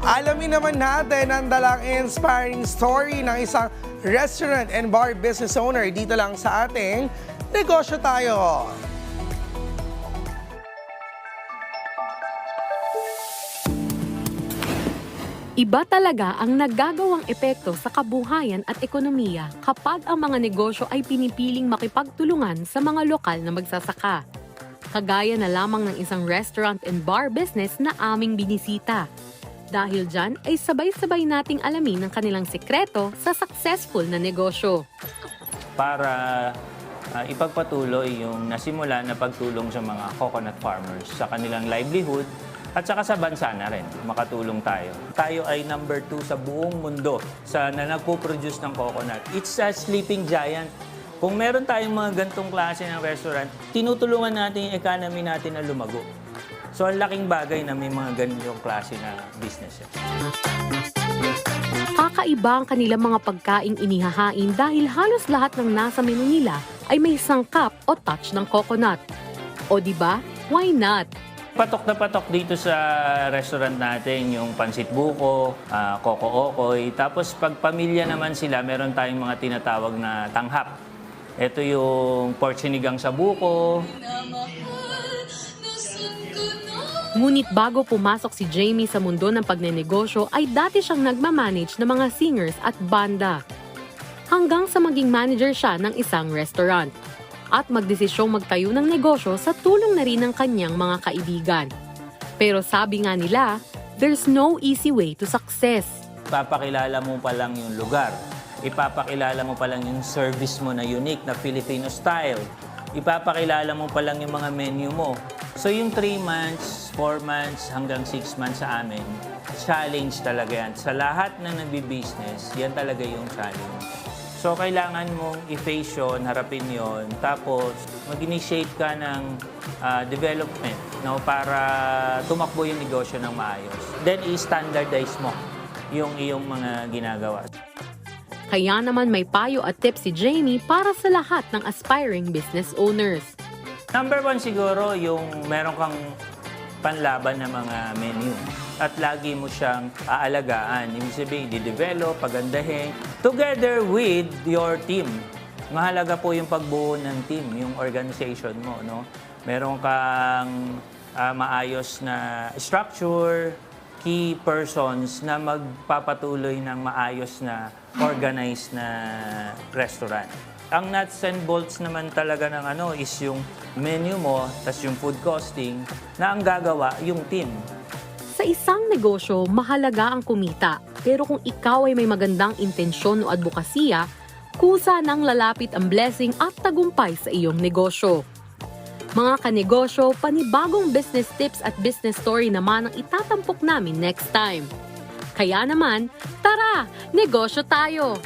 Alamin naman natin ang dalang inspiring story ng isang restaurant and bar business owner dito lang sa ating Negosyo Tayo. Iba talaga ang naggagawang epekto sa kabuhayan at ekonomiya kapag ang mga negosyo ay pinipiling makipagtulungan sa mga lokal na magsasaka. Kagaya na lamang ng isang restaurant and bar business na aming binisita. Dahil dyan ay sabay-sabay nating alamin ang kanilang sekreto sa successful na negosyo. Para ipagpatuloy yung nasimula na pagtulong sa mga coconut farmers sa kanilang livelihood at saka sa bansa na rin, makatulong tayo. Tayo ay number 2 sa buong mundo na nagpo-produce ng coconut. It's a sleeping giant. Kung meron tayong mga gantong klase ng restaurant, tinutulungan natin yung economy natin na lumago. So, ang laking bagay na may mga ganitong klase na businesses. Kakaiba ang kanilang mga pagkaing inihahain dahil halos lahat ng nasa menu nila ay may sangkap o touch ng coconut. O diba? Why not? Patok na patok dito sa restaurant natin yung pansit buko, coco okoy. Tapos pag pamilya naman sila, meron tayong mga tinatawag na tanghap. Ito yung pork sinigang sa buko. Ngunit bago pumasok si Jamie sa mundo ng pagnenegosyo ay dati siyang nagmamanage ng mga singers at banda. Hanggang sa maging manager siya ng isang restaurant. At magdesisyong magtayo ng negosyo sa tulong na rin ng kanyang mga kaibigan. Pero sabi nga nila, there's no easy way to success. Ipapakilala mo pa lang yung lugar. Ipapakilala mo pa lang yung service mo na unique, na Filipino style. Ipapakilala mo pa lang yung mga menu mo. So yung 3 months, 4 months, hanggang 6 months sa amin, challenge talaga yan. Sa lahat ng nagbi-business, yan talaga yung challenge. So, kailangan mong i-face yun, harapin yun, tapos mag-initiate ka ng development, no, para tumakbo yung negosyo ng maayos. Then, i-standardize mo yung iyong mga ginagawa. Kaya naman may payo at tips si Jamie para sa lahat ng aspiring business owners. Number 1 siguro, yung meron kang panlaban ng mga menu. At lagi mo siyang aalagaan. Ibig sabihin, di-develop, pagandahin, together with your team. Mahalaga po yung pagbuo ng team, yung organization mo, no? Meron kang maayos na structure, key persons na magpapatuloy ng maayos na organized na restaurant. Ang nuts and bolts naman talaga ng is yung menu mo, tas yung food costing, na ang gagawa yung team. Sa isang negosyo, mahalaga ang kumita. Pero kung ikaw ay may magandang intensyon o advokasya, kusa nang lalapit ang blessing at tagumpay sa iyong negosyo. Mga kanegosyo, panibagong business tips at business story naman ang itatampok namin next time. Kaya naman, tara, negosyo tayo!